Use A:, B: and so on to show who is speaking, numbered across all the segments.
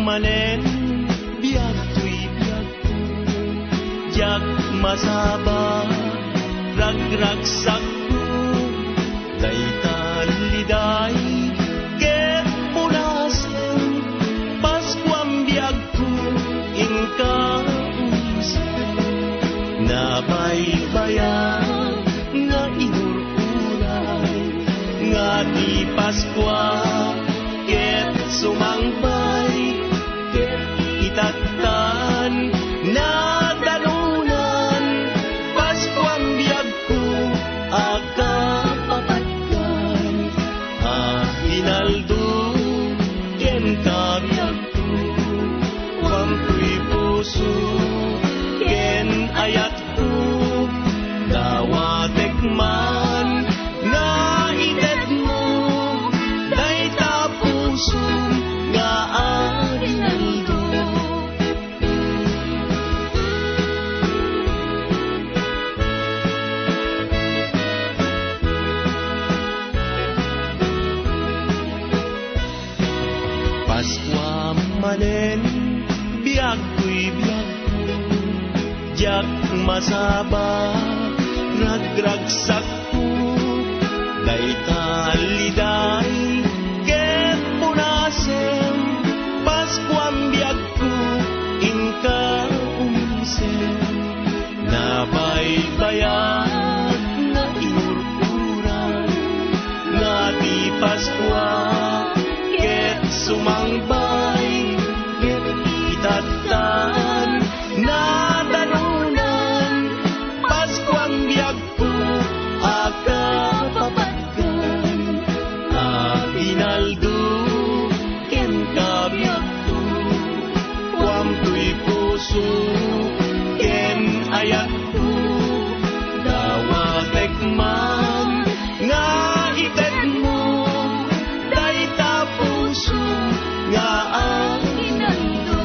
A: manen biag tuy biag ko jak masaba ragragsak ko daytan liday ket punasen paskwam biag ko inka nabaybayan nga inururay nga di Paskwa ket sumangbay ket itatan na dalunan Paskwang biyag ko akapapatkan hinaldo ken kabiyag ko wampuy puso ken ayat ko dawatek man na itet mo dayta puso nga arinaldo Paskwa manen biag ko'y biag ko jak masaba nagragsak ko dayta liday ket punasen Paskwam biag ko inka umisen nabaybayan na inururan nga di Paskwa ket sumangbay ket itatan na danunan Paskwang biag ko akapapatkan hinaldo ken kabiyag ko wampuy puso ken ayat ko dawatek man nga itet mo dayta puso nga hinaldo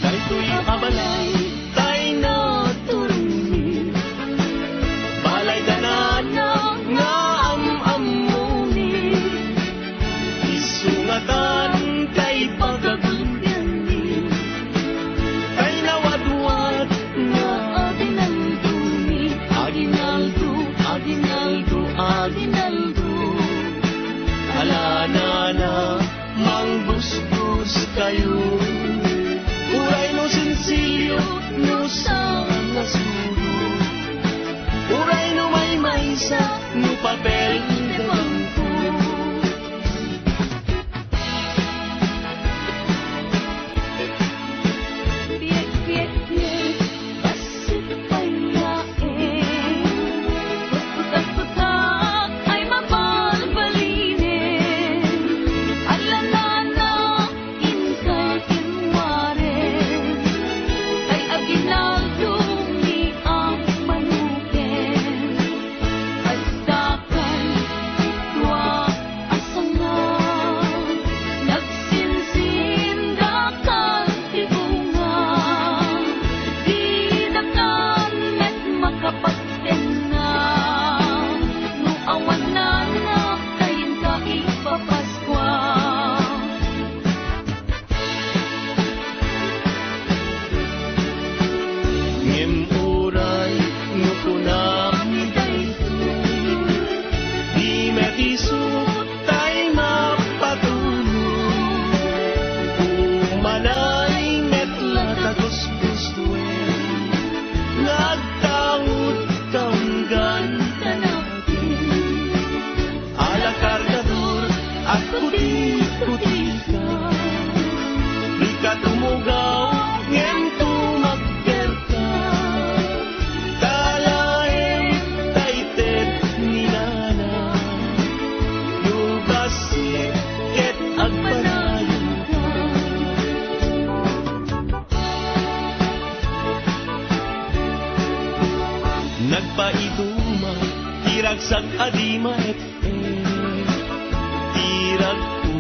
A: daytoy abalay tay na turuni balay danana nga amamuni isungatan kay pagagundani kay nawadwad nga aginalduni aginaldo aginaldo aginaldo alanana manggusgus kayo uray no sensilyo no sa nasuro uray no may maysa no papel de bangko piek piek piek pasip payain putak-putak ay mabalbalinin alanana inka kinwaren ay aginaldo ni ang manuken asdakan
B: Agsak adi maete Tiragku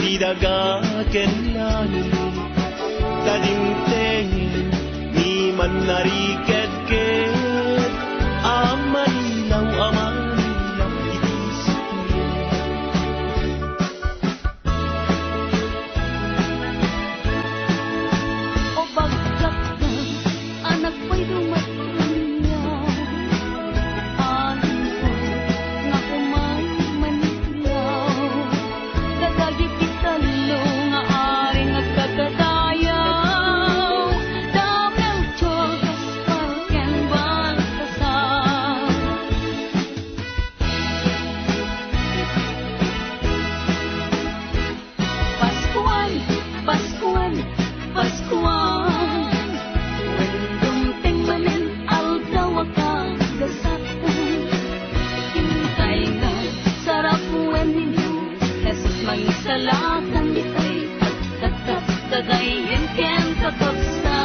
B: Tidagaken langit Kadimteng Ni manariked-ked Amanilaw itis
A: O bagsak na anak ko'y dumatunyaw Alin ko nga kumay manilaw Dadagip kitalo nga aring agkagadayaw Damnang tiyos palken baltasar Paskuan, Paskuan, Paskuan Dumteng manen aldaw akagasatan Hintay nga sarap buwan ninyo Jesus mangisalakan ditay Pagtatap dadayin ken kakabsa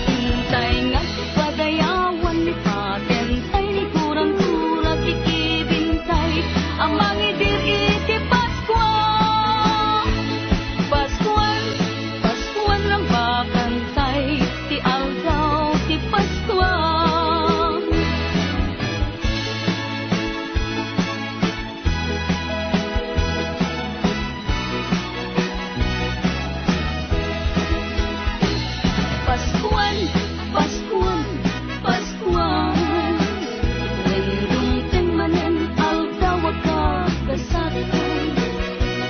A: Hintay nga padayawan ni patentay Ni kurang-kurang kikibintay Ang mangidir iti Paskuan Paskuan, Paskuan lang bakantay Ti aldaw ti Paskuan Paskuan, Paskuan, Paskuan Dumteng manen aldaw akagasatan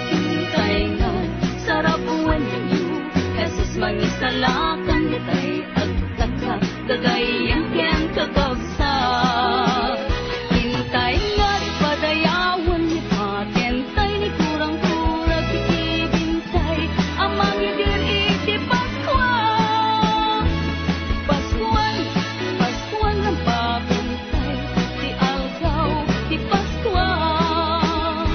A: Hintay nga sarap buwan ninyo Jesus mangisalakan ditay Agtakak dadayan ken kakabsa Hintay nga padayawan ni patentay Ni kurang-kurang kikibintay Ang mangidir iti Paskuan Paskuan, Paskuan lang bakantay Ti aldaw ti Paskuan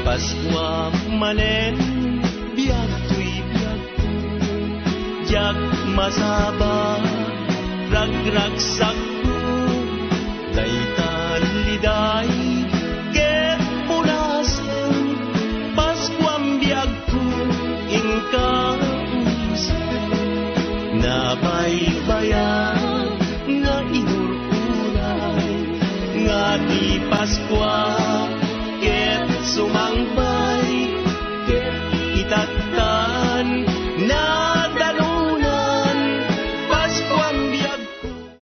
B: Paskwa manen biag tuy biag tu jag masaba rag sak